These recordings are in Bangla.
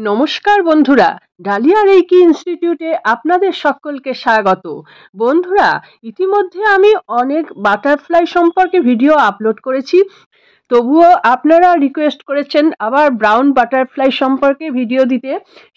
নমস্কার বন্ধুরা, ডালিয়া রেইকি ইনস্টিটিউটে আপনাদের সকলকে স্বাগত। বন্ধুরা, ইতিমধ্যে আমি অনেক বাটারফ্লাই সম্পর্কে ভিডিও আপলোড করেছি, তবুও আপনারা রিকোয়েস্ট করেছেন আবার ব্রাউন বাটারফ্লাই সম্পর্কে ভিডিও দিতে,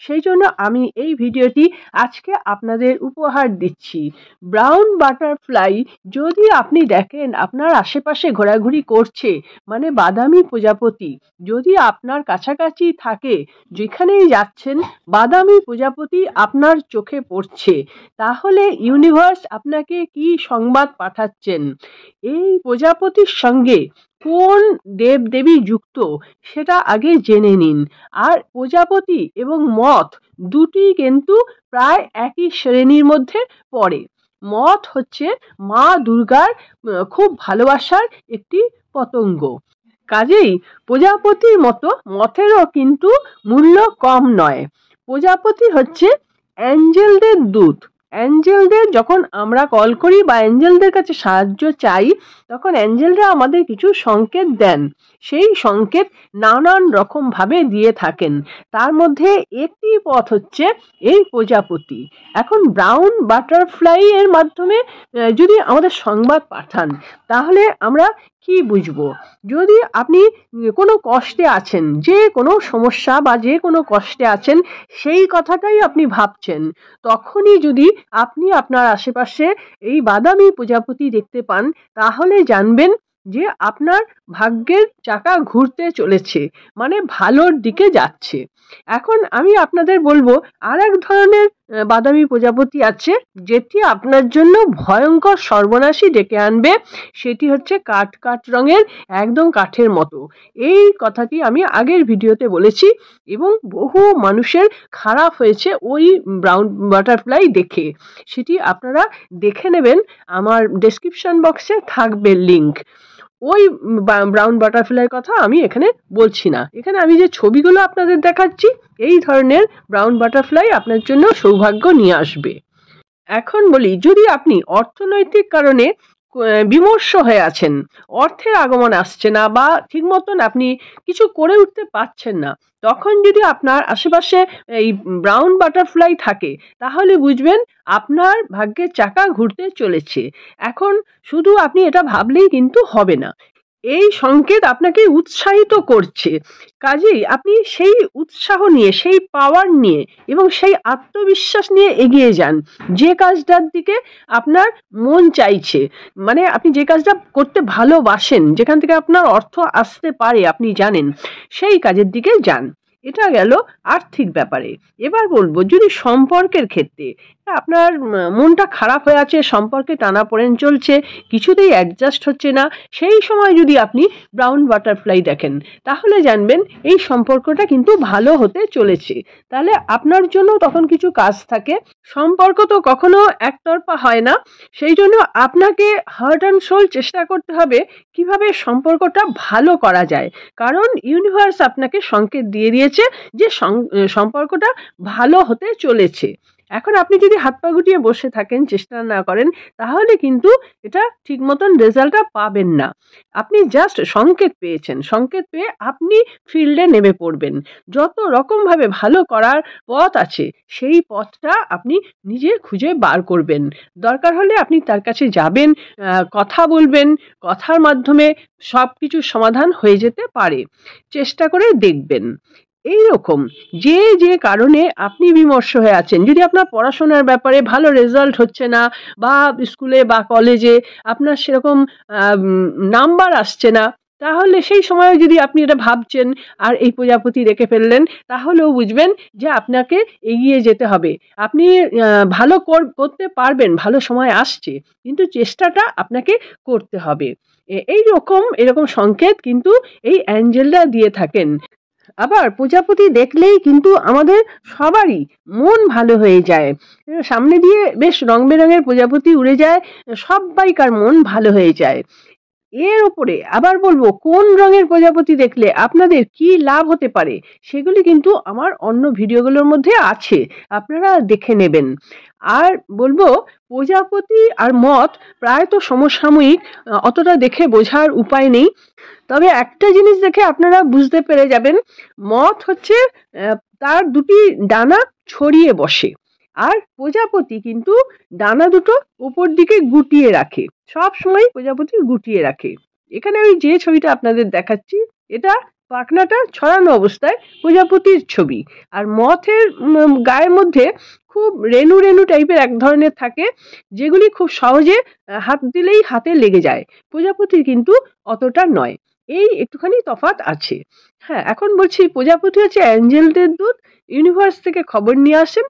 সেই জন্য আমি এই ভিডিওটি আজকে আপনাদের উপহার দিচ্ছি। ব্রাউন বাটারফ্লাই যদি আপনি দেখেন আপনার আশেপাশে ঘোরাঘুরি করছে, মানে বাদামি প্রজাপতি যদি আপনার কাছাকাছি থাকে, যেখানেই যাচ্ছেন বাদামি প্রজাপতি আপনার চোখে পড়ছে, তাহলে ইউনিভার্স আপনাকে কি সংবাদ পাঠাচ্ছেন? এই প্রজাপতির সঙ্গে কোন দেবদেবী যুক্ত সেটা আগে জেনে নিন। আর প্রজাপতি এবং মথ দুটি কিন্তু প্রায় একই শ্রেণীর মধ্যে পড়ে। মথ হচ্ছে মা দুর্গার খুব ভালোবাসার একটি পতঙ্গ, কাজেই প্রজাপতির মতো মথেরও কিন্তু মূল্য কম নয়। প্রজাপতি হচ্ছে অ্যাঞ্জেলদের দূত। অ্যাঞ্জেলদের যখন আমরা কল করি বা অ্যাঞ্জেলদের কাছে সাহায্য চাই, তখন অ্যাঞ্জেলরা আমাদের কিছু সংকেত দেন। সেই সংকেত নানান রকম ভাবে দিয়ে থাকেন, তার মধ্যে একটি পথ হচ্ছে এই প্রজাপতি। এখন ব্রাউন বাটারফ্লাই এর মাধ্যমে যদি আমাদের সংবাদ পাঠান, তাহলে আমরা কি বুঝবো? যদি আপনি কোনো কষ্টে আছেন, যে কোনো সমস্যা বা যে কোনো কষ্টে আছেন, সেই কথাটাই আপনি ভাবছেন, তখনই যদি আপনি আপনার আশেপাশে এই বাদামি প্রজাপতি দেখতে পান, তাহলে জানবেন যে আপনার ভাগ্যের চাকা ঘুরতে চলেছে, মানে ভালোর দিকে যাচ্ছে। এখন আমি আপনাদের বলবো, আর এক ধরনের বাদামি প্রজাপতি আছে যেটি আপনার জন্য ভয়ঙ্কর সর্বনাশী ডেকে আনবে। সেটি হচ্ছে কাঠ রঙের, একদম কাঠের মতো। এই কথাটি আমি আগের ভিডিওতে বলেছি এবং বহু মানুষের খারাপ হয়েছে ওই ব্রাউন বাটারফ্লাই দেখে। সেটি আপনারা দেখে নেবেন, আমার ডেসক্রিপশন বক্সে থাকবে লিংক। ওই ব্রাউন বাটারফ্লাইয়ের কথা আমি এখানে বলছি না। এখানে আমি যে ছবিগুলো আপনাদের দেখাচ্ছি, এই ধরনের ব্রাউন বাটারফ্লাই আপনার জন্য সৌভাগ্য নিয়ে আসবে। এখন বলি, যদি আপনি অর্থনৈতিক কারণে বিমর্ষ হয়ে আছেন, অর্থের আগমন আসছে না বা ঠিক মতন আপনি কিছু করে উঠতে পারছেন না, তখন যদি আপনার আশেপাশে এই ব্রাউন বাটারফ্লাই থাকে, তাহলে বুঝবেন আপনার ভাগ্যের চাকা ঘুরতে চলেছে। এখন শুধু আপনি এটা ভাবলেই কিন্তু হবে না, এই সংকেত আপনাকে উৎসাহিত করছে। কাজেই আপনি সেই উৎসাহ নিয়ে, সেই পাওয়ার নিয়ে এবং সেই আত্মবিশ্বাস নিয়ে এগিয়ে যান। যে কাজটার দিকে আপনার মন চাইছে, মানে আপনি যে কাজটা করতে ভালোবাসেন, যেখান থেকে আপনার অর্থ আসতে পারে আপনি জানেন, সেই কাজের দিকে যান। এটা গেল আর্থিক ব্যাপারে। এবার বলবো, যদি সম্পর্কের ক্ষেত্রে আপনার মনটা খারাপ হয়ে আছে, সম্পর্কে টানাপোড়েন চলছে, কিছুতেই অ্যাডজাস্ট হচ্ছে না, সেই সময় যদি আপনি ব্রাউন বাটারফ্লাই দেখেন, তাহলে জানবেন এই সম্পর্কটা কিন্তু ভালো হতে চলেছে। তাহলে আপনার জন্য তখন কিছু কাজ থাকে। সম্পর্ক তো কখনো একতরফা হয় না, সেই জন্য আপনাকে হার্ট অ্যান্ড সোল চেষ্টা করতে হবে কিভাবে সম্পর্কটা ভালো করা যায়, কারণ ইউনিভার্স আপনাকে সংকেত দিয়ে দিয়েছে যে সম্পর্কটা ভালো হতে চলেছে। এখন আপনি যদি হাত পা গুটিয়ে বসে থাকেন, চেষ্টা না করেন, তাহলে কিন্তু এটা ঠিক মতন রেজাল্টটা পাবেন না। আপনি জাস্ট সংকেত পেয়েছেন, সংকেত পেয়ে আপনি ফিল্ডে নেমে পড়বেন। যত রকমভাবে ভালো করার পথ আছে, সেই পথটা আপনি নিজে খুঁজে বার করবেন। দরকার হলে আপনি তার কাছে যাবেন, কথা বলবেন, কথার মাধ্যমে সব কিছুর সমাধান হয়ে যেতে পারে। চেষ্টা করে দেখবেন। এই রকম যে কারণে আপনি বিমর্ষ হয়ে আছেন, যদি আপনার পড়াশোনার ব্যাপারে ভালো রেজাল্ট হচ্ছে না, বা স্কুলে বা কলেজে আপনার সেরকম নাম্বার আসছে না, তাহলে সেই সময় যদি আপনি এটা ভাবছেন আর এই প্রজাপতি রেখে ফেললেন, তাহলেও বুঝবেন যে আপনাকে এগিয়ে যেতে হবে। আপনি ভালো করতে পারবেন, ভালো সময় আসছে, কিন্তু চেষ্টাটা আপনাকে করতে হবে। এরকম সংকেত কিন্তু এই অ্যাঞ্জেলরা দিয়ে থাকেন। আবার প্রজাপতি দেখলেই কিন্তু আমাদের সবারই মন ভালো হয়ে যায়। সামনে দিয়ে বেশ রং বেরঙের প্রজাপতি উড়ে যায়, সবাইকার মন ভালো হয়ে যায়। এর উপরে আবার বলবো, কোন রঙের প্রজাপতি দেখলে আপনাদের কি লাভ হতে পারে, সেগুলি কিন্তু আমার অন্য ভিডিওগুলোর মধ্যে আছে, আপনারা দেখে নেবেন। আর বলবো, প্রজাপতি আর মথ প্রায় তো সমসাময়িক, অতটা দেখে বোঝার উপায় নেই। তবে একটা জিনিস দেখে আপনারা বুঝতে পেরে যাবেন, মথ হচ্ছে তার দুটি ডানা ছড়িয়ে বসে, আর প্রজাপতি কিন্তু ডানা দুটো উপর দিকে গুটিয়ে রাখে, সব সময় প্রজাপতি গুটিয়ে রাখে। এখানে আমি যে ছবিটা আপনাদের দেখাচ্ছি এটা পাখনাটা ছড়ানো অবস্থায় প্রজাপতির ছবি, আর মথের গায়ের মধ্যে খুব রেণু রেণু টাইপের এক ধরনের থাকে, যেগুলি খুব সহজে হাত দিলেই হাতে লেগে যায়। প্রজাপতির কিন্তু অতটা নয়, এই একটুখানি তফাৎ আছে। হ্যাঁ, এখন বলছি প্রজাপতি হচ্ছে অ্যাঞ্জেলদের দূত, ইউনিভার্স থেকে খবর নিয়ে আসেন,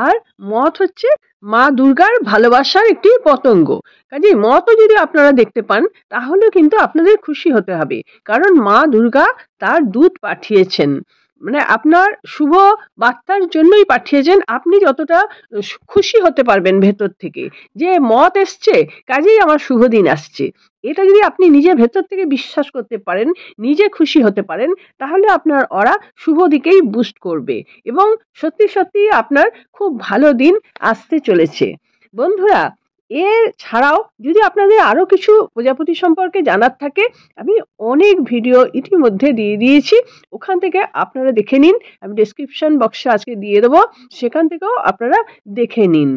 আর মথ হচ্ছে মা দুর্গার ভালোবাসার একটি পতঙ্গ। কাজেই মথও যদি আপনারা দেখতে পান তাহলে কিন্তু আপনাদের খুশি হতে হবে, কারণ মা দুর্গা তার দূত পাঠিয়েছেন, মানে আপনার শুভ বার্তার জন্যই পাঠিয়েছেন। আপনি যতটা খুশি হতে পারবেন ভেতর থেকে যে মত এসছে, কাজেই আমার শুভ দিন আসছে, এটা যদি আপনি নিজে ভেতর থেকে বিশ্বাস করতে পারেন, নিজে খুশি হতে পারেন, তাহলে আপনার অরা শুভ দিকেই বুস্ট করবে এবং সত্যি সত্যি আপনার খুব ভালো দিন আসতে চলেছে। বন্ধুরা, এর ছাড়াও যদি আপনাদের আরো কিছু প্রজাপতি সম্পর্কে জানার থাকে, আমি অনেক ভিডিও ইতিমধ্যে দিয়ে দিয়েছি, ওখান থেকে আপনারা দেখে নিন। আমি ডেসক্রিপশন বক্সে আজকে দিয়ে দেবো, সেখান থেকেও আপনারা দেখে নিন।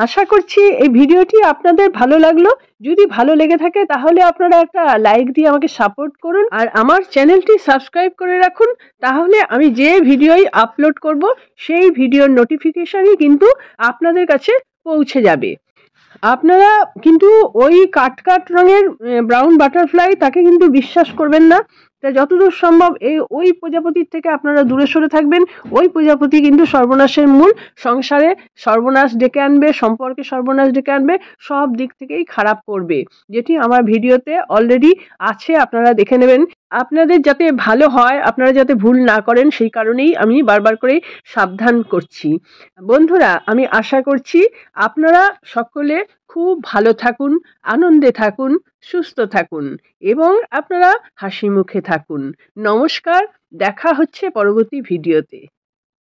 আশা করছি এই ভিডিওটি আপনাদের ভালো লাগলো। যদি ভালো লেগে থাকে তাহলে আপনারা একটা লাইক দিয়ে আমাকে সাপোর্ট করুন, আর আমার চ্যানেলটি সাবস্ক্রাইব করে রাখুন, তাহলে আমি যে ভিডিওই আপলোড করব সেই ভিডিওর নোটিফিকেশনই কিন্তু আপনাদের কাছে পৌঁছে যাবে। আপনারা কিন্তু ওই কাট রঙের ব্রাউন বাটারফ্লাই তাকে কিন্তু বিশ্বাস করবেন না, তা যতদূর সম্ভব ওই প্রজাপতির থেকে আপনারা দূরে সরে থাকবেন। ওই প্রজাপতি কিন্তু সর্বনাশের মূল, সংসারে সর্বনাশ ডেকে আনবে, সম্পর্কে সর্বনাশ ডেকে আনবে, সব দিক থেকেই খারাপ করবে, যেটি আমার ভিডিওতে অলরেডি আছে, আপনারা দেখে নেবেন। আপনাদের যাতে ভালো হয়, আপনারা যাতে ভুল না করেন, সেই কারণেই আমি বারবার করে সাবধান করছি। বন্ধুরা, আমি আশা করছি আপনারা সকলে খুব ভালো থাকুন, আনন্দে থাকুন, সুস্থ থাকুন এবং আপনারা হাসি মুখে থাকুন। নমস্কার, দেখা হচ্ছে পরবর্তী ভিডিওতে।